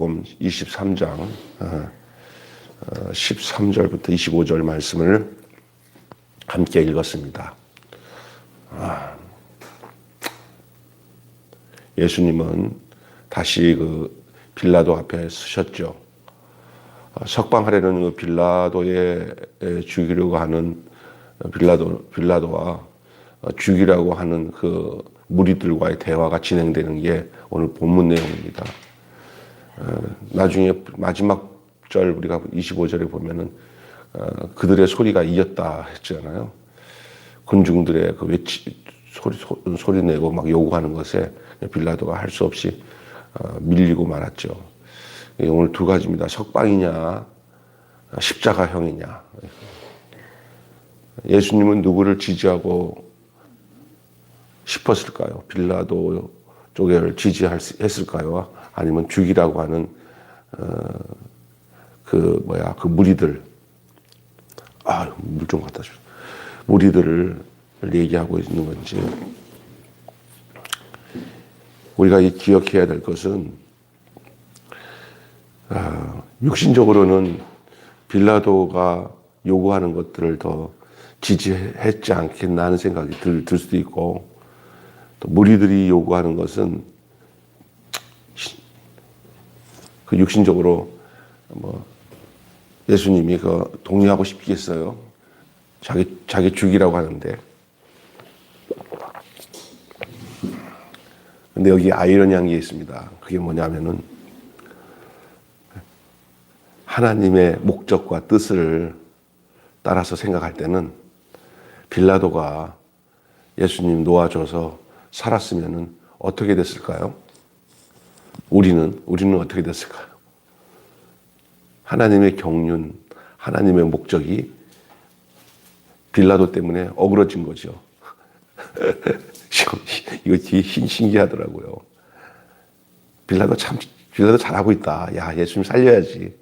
23장 13절부터 25절 말씀을 함께 읽었습니다. 예수님은 다시 그 빌라도 앞에 서셨죠. 석방하려는 그 빌라도에 죽이려고 하는 빌라도와 죽이라고 하는 그 무리들과의 대화가 진행되는 게 오늘 본문 내용입니다. 나중에 마지막 절 우리가 25절에 보면은 그들의 소리가 이겼다 했잖아요. 군중들의 그 소리 내고 막 요구하는 것에 빌라도가 할 수 없이 밀리고 말았죠. 오늘 두 가지입니다. 석방이냐 십자가형이냐. 예수님은 누구를 지지하고 싶었을까요? 빌라도 쪽을 지지했을까요? 아니면 죽이라고 하는 그 무리들, 물 좀 갖다 줘. 무리들을 얘기하고 있는 건지. 우리가 기억해야 될 것은 육신적으로는 빌라도가 요구하는 것들을 더 지지했지 않겠나 하는 생각이 들 수도 있고, 또 무리들이 요구하는 것은 그 육신적으로 예수님이 동의하고 싶겠어요. 자기 죽이라고 하는데. 근데 여기 아이러니한 게 있습니다. 그게 뭐냐면은 하나님의 목적과 뜻을 따라서 생각할 때는 빌라도가 예수님 놓아줘서 살았으면은 어떻게 됐을까요? 우리는 어떻게 됐을까요? 하나님의 경륜, 하나님의 목적이 빌라도 때문에 어그러진 거죠. 이거 되게 신기하더라고요. 빌라도 잘하고 있다. 야, 예수님 살려야지.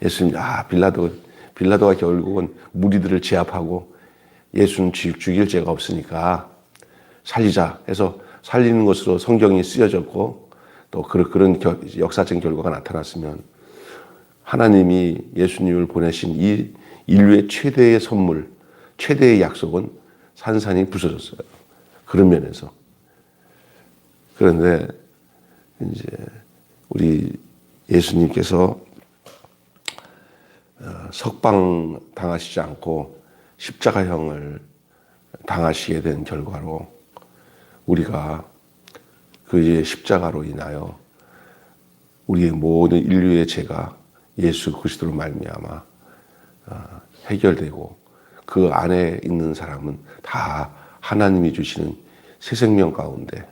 예수님, 빌라도가 결국은 무리들을 제압하고 예수는 죽일 죄가 없으니까 살리자 해서 살리는 것으로 성경이 쓰여졌고, 또 그런 역사적 결과가 나타났으면 하나님이 예수님을 보내신 이 인류의 최대의 선물, 최대의 약속은 산산이 부서졌어요. 그런 면에서. 그런데 이제 우리 예수님께서 석방 당하시지 않고 십자가형을 당하시게 된 결과로 우리가 그 십자가로 인하여 우리의 모든 인류의 죄가 예수 그리스도로 말미암아 해결되고, 그 안에 있는 사람은 다 하나님이 주시는 새 생명 가운데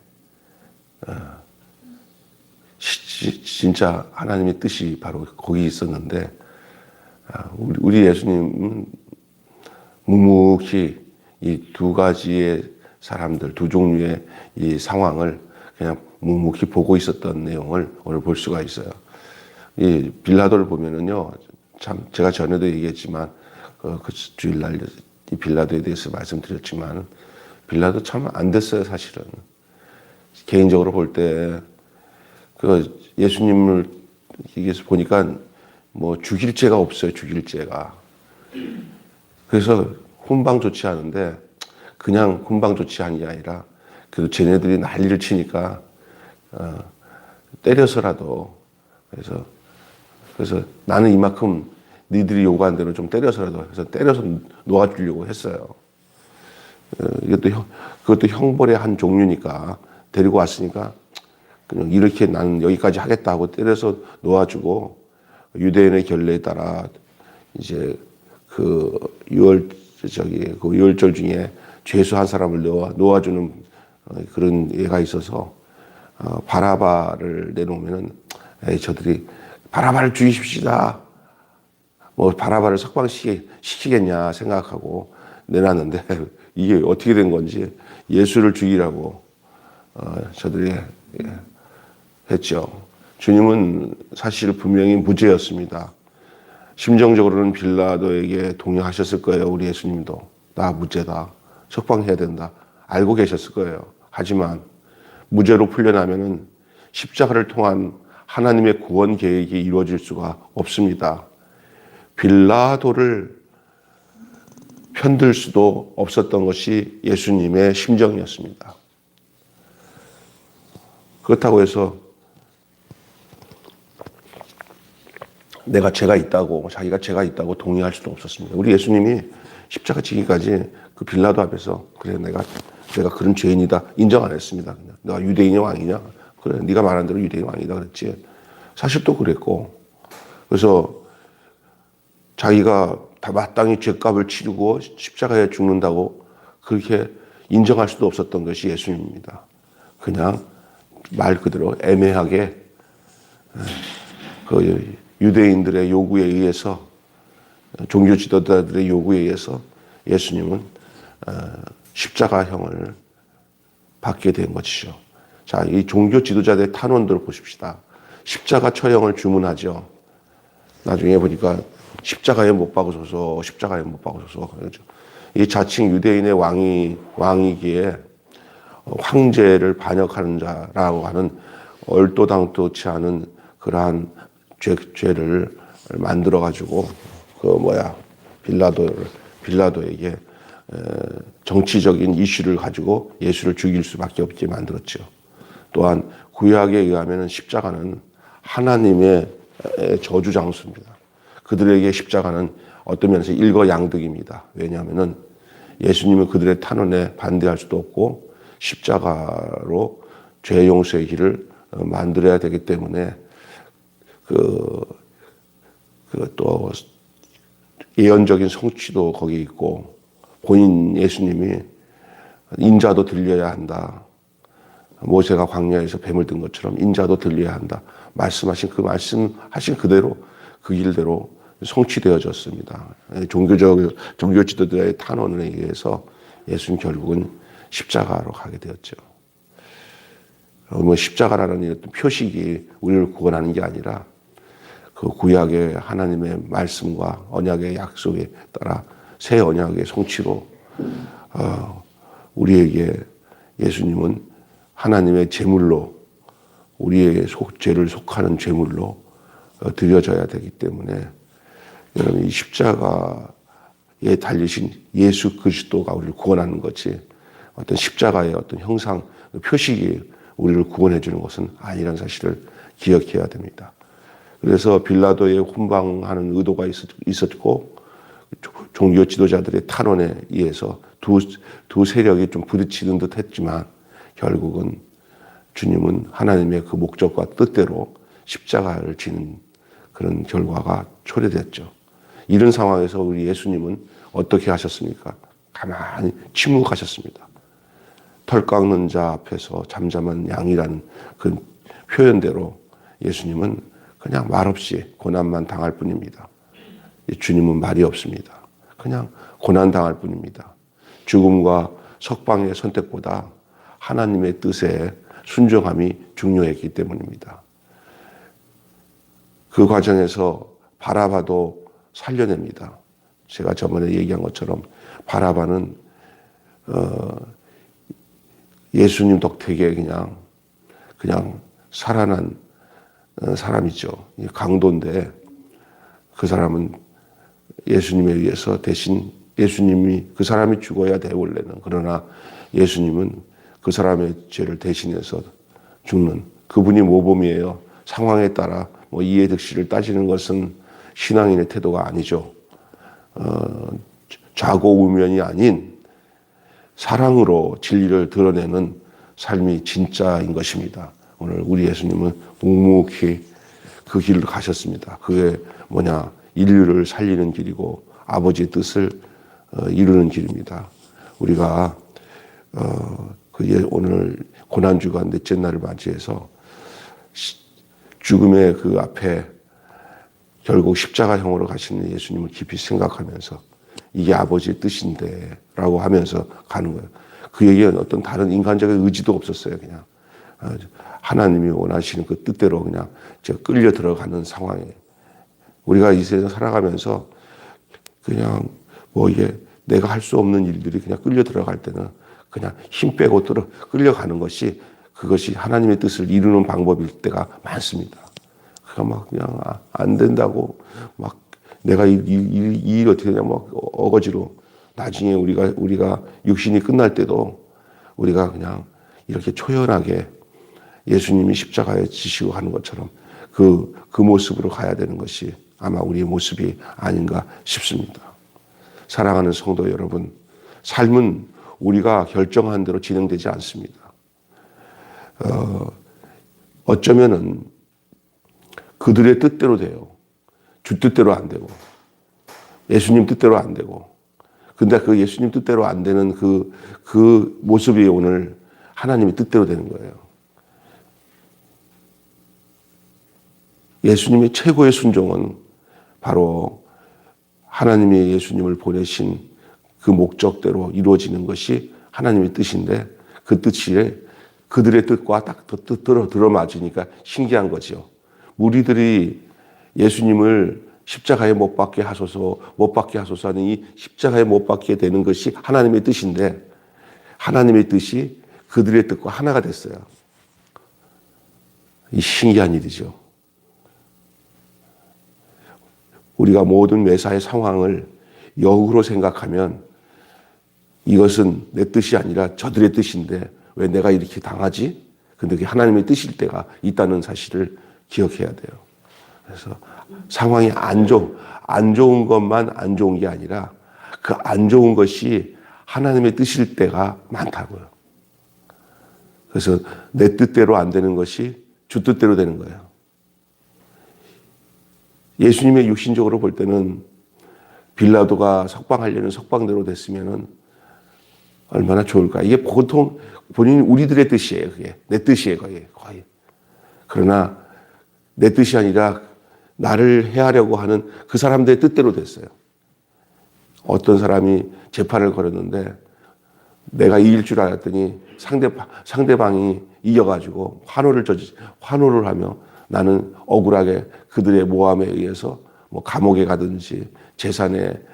진짜 하나님의 뜻이 바로 거기 있었는데, 우리 예수님은 묵묵히 이 두 가지의 사람들, 두 종류의 이 상황을 그냥 묵묵히 보고 있었던 내용을 오늘 볼 수가 있어요. 이 빌라도를 보면은요, 참 제가 전에도 얘기했지만 그 주일날 이 빌라도에 대해서 말씀드렸지만 빌라도 참 안 됐어요, 사실은. 개인적으로 볼 때 그 예수님을 여기서 보니까 죽일 죄가 없어요, 죽일 죄가. 그래서 훈방 조치하는데 그냥 훈방 조치하는 게 아니라 그 쟤네들이 난리를 치니까 때려서라도, 그래서 나는 이만큼 니들이 요구한 대로 좀 때려서라도 해서 때려서 놓아주려고 했어요. 그것도 형벌의 한 종류니까 데리고 왔으니까 그냥 이렇게 나는 여기까지 하겠다 하고 때려서 놓아주고, 유대인의 결례에 따라 이제 그 유월절 중에 죄수 한 사람을 놓아주는 그런 예가 있어서 바라바를 내놓으면은 저들이 바라바를 죽이십시다. 바라바를 석방시키겠냐 생각하고 내놨는데 이게 어떻게 된 건지 예수를 죽이라고 저들이 했죠. 주님은 사실 분명히 무죄였습니다. 심정적으로는 빌라도에게 동의하셨을 거예요. 우리 예수님도 나 무죄다, 석방해야 된다 알고 계셨을 거예요. 하지만 무죄로 풀려나면은 십자가를 통한 하나님의 구원 계획이 이루어질 수가 없습니다. 빌라도를 편들 수도 없었던 것이 예수님의 심정이었습니다. 그렇다고 해서 내가 죄가 있다고, 자기가 죄가 있다고 동의할 수도 없었습니다. 우리 예수님이 십자가 지기까지 그 빌라도 앞에서 그래 내가 그런 죄인이다 인정 안 했습니다. 그냥 내가 유대인의 왕이냐? 그래 네가 말한 대로 유대인 왕이다 그랬지. 사실 또 그랬고, 그래서 자기가 다 마땅히 죄값을 치르고 십자가에 죽는다고 그렇게 인정할 수도 없었던 것이 예수님입니다. 그냥 말 그대로 애매하게 그 유대인들의 요구에 의해서, 종교 지도자들의 요구에 의해서 예수님은 십자가형을 받게 된 것이죠. 자, 이 종교 지도자들의 탄원들을 보십시다. 십자가 처형을 주문하죠. 나중에 보니까 십자가에 못 박으소서, 십자가에 못 박으소서. 이 자칭 유대인의 왕이기에 황제를 반역하는 자라고 하는 얼토당토치 않은 그러한 죄를 만들어 가지고 빌라도에게 정치적인 이슈를 가지고 예수를 죽일 수밖에 없게 만들었죠. 또한 구약에 의하면 십자가는 하나님의 저주 장수입니다. 그들에게 십자가는 어떤 면에서 일거양득입니다. 왜냐하면 예수님은 그들의 탄원에 반대할 수도 없고 십자가로 죄 용서의 길을 만들어야 되기 때문에 또 예언적인 성취도 거기 있고, 본인 예수님이 인자도 들려야 한다. 모세가 광야에서 뱀을 든 것처럼 인자도 들려야 한다. 말씀하신 그대로 그 길대로 성취되어졌습니다. 종교 지도자의 탄원에 의해서 예수님 결국은 십자가로 가게 되었죠. 십자가라는 어떤 표식이 우리를 구원하는 게 아니라 그 구약의 하나님의 말씀과 언약의 약속에 따라 새 언약의 성취로 우리에게 예수님은 하나님의 제물로, 우리의 죄를 속하는 제물로 드려져야 되기 때문에, 여러분 이 십자가에 달리신 예수 그리스도가 우리를 구원하는 것이 어떤 십자가의 어떤 형상, 표식이 우리를 구원해 주는 것은 아니라는 사실을 기억해야 됩니다. 그래서 빌라도의 훈방하는 의도가 있었고, 종교 지도자들의 탄원에 의해서 두 세력이 좀 부딪히는 듯 했지만, 결국은 주님은 하나님의 그 목적과 뜻대로 십자가를 지는 그런 결과가 초래됐죠. 이런 상황에서 우리 예수님은 어떻게 하셨습니까? 가만히 침묵하셨습니다. 털 깎는 자 앞에서 잠잠한 양이라는 그 표현대로 예수님은 그냥 말없이 고난만 당할 뿐입니다. 주님은 말이 없습니다. 그냥 고난당할 뿐입니다. 죽음과 석방의 선택보다 하나님의 뜻에 순종함이 중요했기 때문입니다. 그 과정에서 바라바도 살려냅니다. 제가 저번에 얘기한 것처럼 바라바는 예수님 덕택에 그냥 살아난 사람이죠. 강도인데 그 사람은 예수님에 의해서 대신 예수님이 그 사람이 죽어야 돼 원래는. 그러나 예수님은 그 사람의 죄를 대신해서 죽는 그분이 모범이에요. 상황에 따라 이해득실을 따지는 것은 신앙인의 태도가 아니죠. 좌고우면이 아닌 사랑으로 진리를 드러내는 삶이 진짜인 것입니다. 오늘 우리 예수님은 묵묵히 그 길을 가셨습니다. 그게 뭐냐? 인류를 살리는 길이고 아버지의 뜻을 이루는 길입니다. 우리가 오늘 고난주간 넷째 날을 맞이해서 죽음의 그 앞에 결국 십자가형으로 가시는 예수님을 깊이 생각하면서 이게 아버지의 뜻인데 라고 하면서 가는 거예요. 그에게 어떤 다른 인간적인 의지도 없었어요. 그냥 하나님이 원하시는 그 뜻대로 그냥 끌려 들어가는 상황에, 우리가 이 세상 살아가면서 그냥 이게 내가 할 수 없는 일들이 그냥 끌려 들어갈 때는 그냥 힘 빼고 끌려가는 것이, 그것이 하나님의 뜻을 이루는 방법일 때가 많습니다. 그가 막 그냥 안 된다고 막 내가 이 일 어떻게 되냐 막 어거지로 나중에 우리가 육신이 끝날 때도 우리가 그냥 이렇게 초연하게 예수님이 십자가에 지시고 하는 것처럼 그 모습으로 가야 되는 것이 아마 우리의 모습이 아닌가 싶습니다. 사랑하는 성도 여러분, 삶은 우리가 결정한 대로 진행되지 않습니다. 어쩌면은 그들의 뜻대로 돼요. 주 뜻대로 안 되고 예수님 뜻대로 안 되고, 근데 그 예수님 뜻대로 안 되는 그 모습이 오늘 하나님의 뜻대로 되는 거예요. 예수님의 최고의 순종은 바로 하나님이 예수님을 보내신 그 목적대로 이루어지는 것이 하나님의 뜻인데, 그 뜻이 그들의 뜻과 딱 들어맞으니까 신기한 거죠. 무리들이 예수님을 십자가에 못 박게 하소서 하는 이 십자가에 못 박게 되는 것이 하나님의 뜻인데, 하나님의 뜻이 그들의 뜻과 하나가 됐어요. 이 신기한 일이죠. 우리가 모든 매사의 상황을 역으로 생각하면 이것은 내 뜻이 아니라 저들의 뜻인데 왜 내가 이렇게 당하지? 근데 그게 하나님의 뜻일 때가 있다는 사실을 기억해야 돼요. 그래서 상황이 안 좋은 것만 안 좋은 게 아니라 그 안 좋은 것이 하나님의 뜻일 때가 많다고요. 그래서 내 뜻대로 안 되는 것이 주 뜻대로 되는 거예요. 예수님의 육신적으로 볼 때는 빌라도가 석방하려는 석방대로 됐으면은 얼마나 좋을까. 이게 보통 본인이 우리들의 뜻이에요. 그게 내 뜻이에요. 거의. 그러나 내 뜻이 아니라 나를 해하려고 하는 그 사람들의 뜻대로 됐어요. 어떤 사람이 재판을 걸었는데 내가 이길 줄 알았더니 상대방이 이겨가지고 환호를 하며 나는 억울하게 그들의 모함에 의해서 뭐 감옥에 가든지 재산을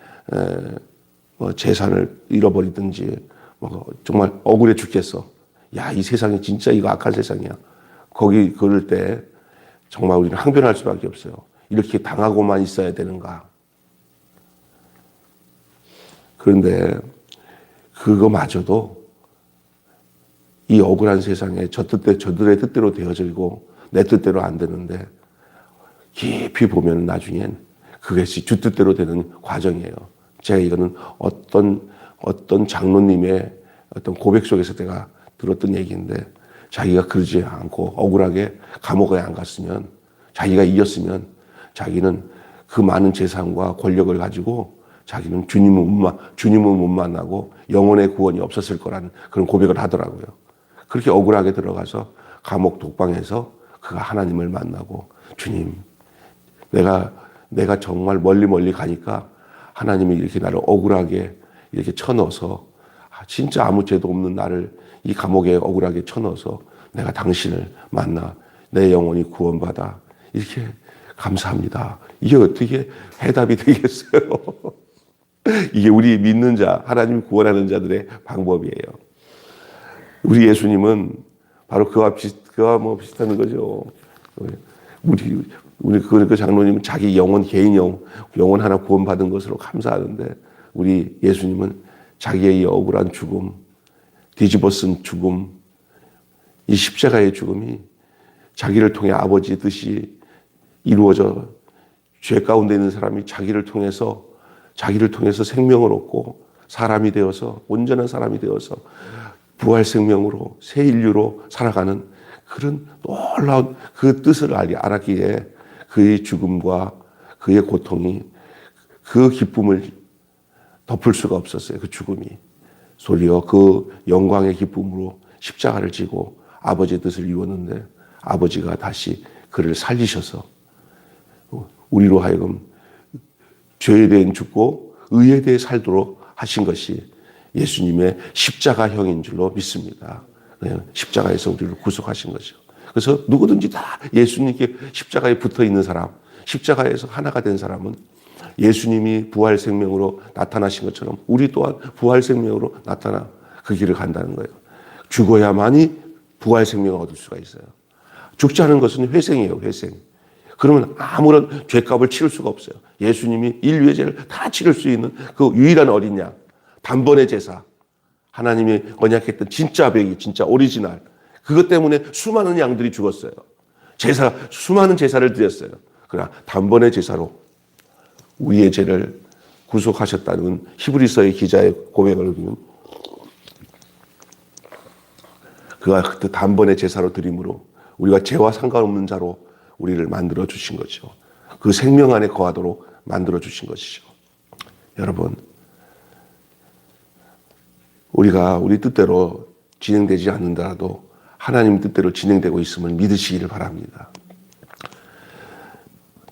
잃어버리든지 뭐 정말 억울해 죽겠어. 야, 이 세상이 진짜 이거 악한 세상이야. 그럴 때 정말 우리는 항변할 수밖에 없어요. 이렇게 당하고만 있어야 되는가. 그런데 그거마저도 이 억울한 세상에 저들의 뜻대로 되어지고 내 뜻대로 안 되는데 깊이 보면 나중엔 그것이 주 뜻대로 되는 과정이에요. 제가 이거는 어떤 장로님의 어떤 고백 속에서 제가 들었던 얘기인데, 자기가 그러지 않고 억울하게 감옥에 안 갔으면, 자기가 이겼으면 자기는 그 많은 재산과 권력을 가지고 자기는 주님은 못 만나고 영혼의 구원이 없었을 거라는 그런 고백을 하더라고요. 그렇게 억울하게 들어가서 감옥 독방에서 그가 하나님을 만나고, 주님, 내가 정말 멀리 가니까 하나님이 이렇게 나를 억울하게 이렇게 쳐넣어서, 진짜 아무 죄도 없는 나를 이 감옥에 억울하게 쳐넣어서 내가 당신을 만나 내 영혼이 구원받아. 이렇게 감사합니다. 이게 어떻게 해답이 되겠어요? 이게 우리 믿는 자, 하나님 구원하는 자들의 방법이에요. 우리 예수님은 바로 그와 비슷한 거죠. 우리 그 장로님은 자기 개인 영혼 하나 구원받은 것으로 감사하는데, 우리 예수님은 자기의 이 억울한 죽음, 뒤집어 쓴 죽음, 이 십자가의 죽음이 자기를 통해 아버지 뜻이 이루어져 죄 가운데 있는 사람이 자기를 통해서 생명을 얻고 사람이 되어서, 온전한 사람이 되어서 부활 생명으로 새 인류로 살아가는 그런 놀라운 그 뜻을 알았기에 그의 죽음과 그의 고통이 그 기쁨을 덮을 수가 없었어요. 그 죽음이. 도리어 그 영광의 기쁨으로 십자가를 지고 아버지의 뜻을 이루었는데, 아버지가 다시 그를 살리셔서 우리로 하여금 죄에 대해 죽고 의에 대해 살도록 하신 것이 예수님의 십자가형인 줄로 믿습니다. 십자가에서 우리를 구속하신 거죠. 그래서 누구든지 다 예수님께 십자가에 붙어 있는 사람, 십자가에서 하나가 된 사람은 예수님이 부활 생명으로 나타나신 것처럼 우리 또한 부활 생명으로 나타나 그 길을 간다는 거예요. 죽어야만이 부활 생명을 얻을 수가 있어요. 죽지 않은 것은 회생이에요, 회생. 그러면 아무런 죄값을 치를 수가 없어요. 예수님이 인류의 죄를 다 치를 수 있는 그 유일한 어린 양, 단번의 제사, 하나님이 언약했던 진짜 배기, 진짜 오리지널. 그것 때문에 수많은 양들이 죽었어요. 수많은 제사를 드렸어요. 그러나 단번의 제사로 우리의 죄를 구속하셨다는 히브리서의 기자의 고백을 보면 그가 그 단번의 제사로 드림으로 우리가 죄와 상관없는 자로 우리를 만들어 주신 거죠. 그 생명 안에 거하도록 만들어 주신 것이죠. 여러분, 우리가 우리 뜻대로 진행되지 않는다라도 하나님 뜻대로 진행되고 있음을 믿으시기를 바랍니다.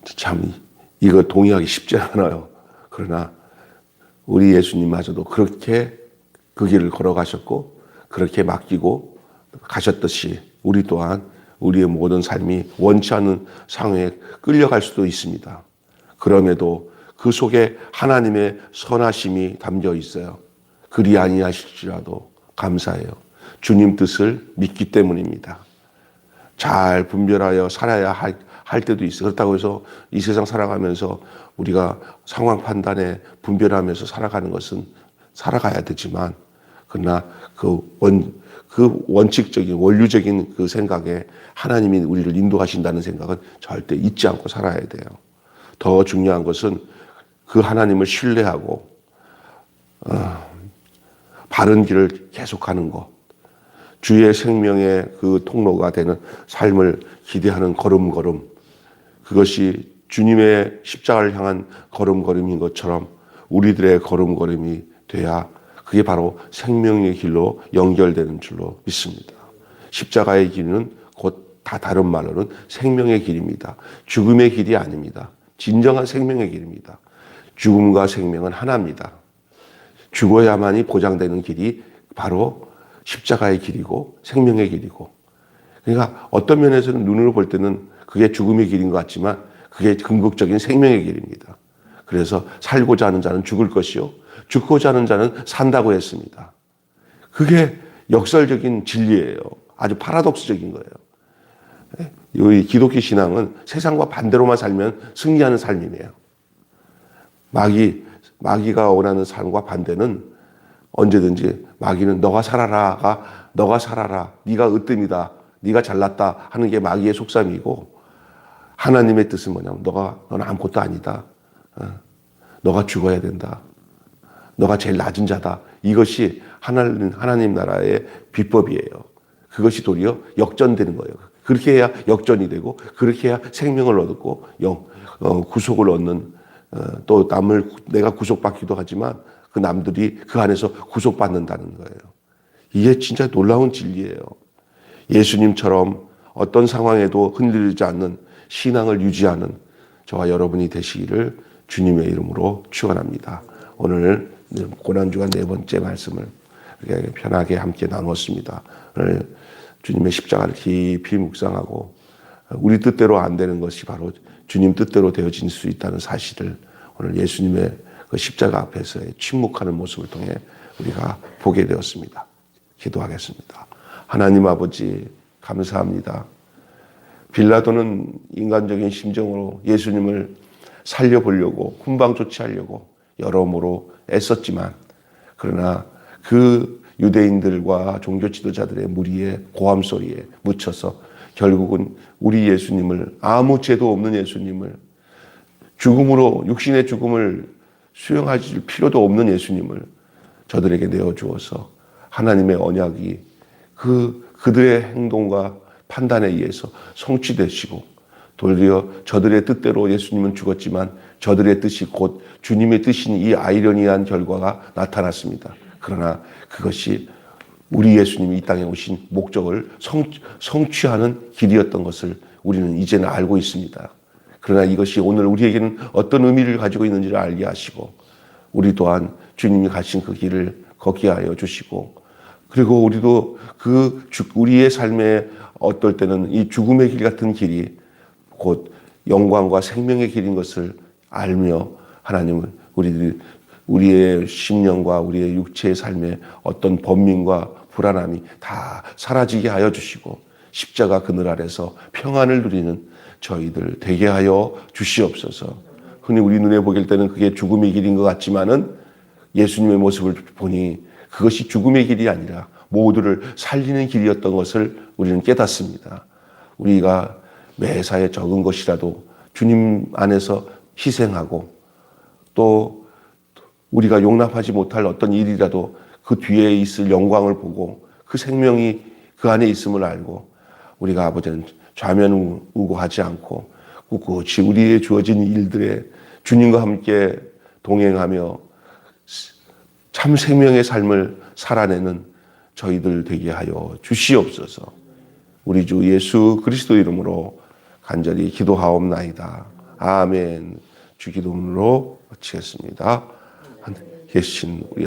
참 이거 동의하기 쉽지 않아요. 그러나 우리 예수님마저도 그렇게 그 길을 걸어가셨고 그렇게 맡기고 가셨듯이 우리 또한 우리의 모든 삶이 원치 않는 상황에 끌려갈 수도 있습니다. 그럼에도 그 속에 하나님의 선하심이 담겨 있어요. 그리 아니하실지라도 감사해요. 주님 뜻을 믿기 때문입니다. 잘 분별하여 살아야 할 때도 있어요. 그렇다고 해서 이 세상 살아가면서 우리가 상황 판단에 분별하면서 살아가는 것은 살아가야 되지만, 그러나 그 원칙적인 원류적인 그 생각에 하나님이 우리를 인도하신다는 생각은 절대 잊지 않고 살아야 돼요. 더 중요한 것은 그 하나님을 신뢰하고 바른 길을 계속하는 것, 주의 생명의 그 통로가 되는 삶을 기대하는 걸음걸음, 그것이 주님의 십자가를 향한 걸음걸음인 것처럼 우리들의 걸음걸음이 돼야 그게 바로 생명의 길로 연결되는 줄로 믿습니다. 십자가의 길은 곧 다 다른 말로는 생명의 길입니다. 죽음의 길이 아닙니다. 진정한 생명의 길입니다. 죽음과 생명은 하나입니다. 죽어야만이 보장되는 길이 바로 십자가의 길이고 생명의 길이고, 그러니까 어떤 면에서는 눈으로 볼 때는 그게 죽음의 길인 것 같지만 그게 궁극적인 생명의 길입니다. 그래서 살고자 하는 자는 죽을 것이요 죽고자 하는 자는 산다고 했습니다. 그게 역설적인 진리예요. 아주 파라독스적인 거예요. 이 기독교 신앙은 세상과 반대로만 살면 승리하는 삶이네요. 마귀가 원하는 삶과 반대는 언제든지 마귀는 너가 살아라, 네가 으뜸이다, 네가 잘났다 하는 게 마귀의 속셈이고, 하나님의 뜻은 뭐냐면 너는 아무것도 아니다, 너가 죽어야 된다, 너가 제일 낮은 자다. 이것이 하나님 나라의 비법이에요. 그것이 도리어 역전되는 거예요. 그렇게 해야 역전이 되고, 그렇게 해야 생명을 얻고 구속을 얻는, 또 남을 내가 구속받기도 하지만 그 남들이 그 안에서 구속받는다는 거예요. 이게 진짜 놀라운 진리예요. 예수님처럼 어떤 상황에도 흔들리지 않는 신앙을 유지하는 저와 여러분이 되시기를 주님의 이름으로 축원합니다. 오늘 고난주간 네 번째 말씀을 이렇게 편하게 함께 나누었습니다. 오늘 주님의 십자가를 깊이 묵상하고 우리 뜻대로 안 되는 것이 바로 주님 뜻대로 되어질 수 있다는 사실을 오늘 예수님의 그 십자가 앞에서의 침묵하는 모습을 통해 우리가 보게 되었습니다. 기도하겠습니다. 하나님 아버지, 감사합니다. 빌라도는 인간적인 심정으로 예수님을 살려보려고, 훈방 조치하려고 여러모로 애썼지만, 그러나 그 유대인들과 종교 지도자들의 무리의 고함 소리에 묻혀서 결국은 우리 예수님을, 아무 죄도 없는 예수님을, 죽음으로, 육신의 죽음을 수용하실 필요도 없는 예수님을 저들에게 내어주어서 하나님의 언약이 그들의 행동과 판단에 의해서 성취되시고, 도리어 저들의 뜻대로 예수님은 죽었지만 저들의 뜻이 곧 주님의 뜻인 이 아이러니한 결과가 나타났습니다. 그러나 그것이 우리 예수님이 이 땅에 오신 목적을 성취하는 길이었던 것을 우리는 이제는 알고 있습니다. 그러나 이것이 오늘 우리에게는 어떤 의미를 가지고 있는지를 알게 하시고, 우리 또한 주님이 가신 그 길을 걷게 하여 주시고, 그리고 우리도 우리의 삶에 어떨 때는 이 죽음의 길 같은 길이 곧 영광과 생명의 길인 것을 알며, 하나님은 우리의 심령과 우리의 육체의 삶에 어떤 번민과 불안함이 다 사라지게 하여 주시고, 십자가 그늘 아래서 평안을 누리는 저희들 되게 하여 주시옵소서. 흔히 우리 눈에 보길 때는 그게 죽음의 길인 것 같지만은 예수님의 모습을 보니 그것이 죽음의 길이 아니라 모두를 살리는 길이었던 것을 우리는 깨닫습니다. 우리가 매사에 적은 것이라도 주님 안에서 희생하고 또 우리가 용납하지 못할 어떤 일이라도 그 뒤에 있을 영광을 보고 그 생명이 그 안에 있음을 알고 우리가 아버지는 좌면우고하지 않고 꿋꿋이 우리의 주어진 일들에 주님과 함께 동행하며 참 생명의 삶을 살아내는 저희들 되게 하여 주시옵소서. 우리 주 예수 그리스도 이름으로 간절히 기도하옵나이다. 아멘. 주 기도문으로 마치겠습니다. 계신 우리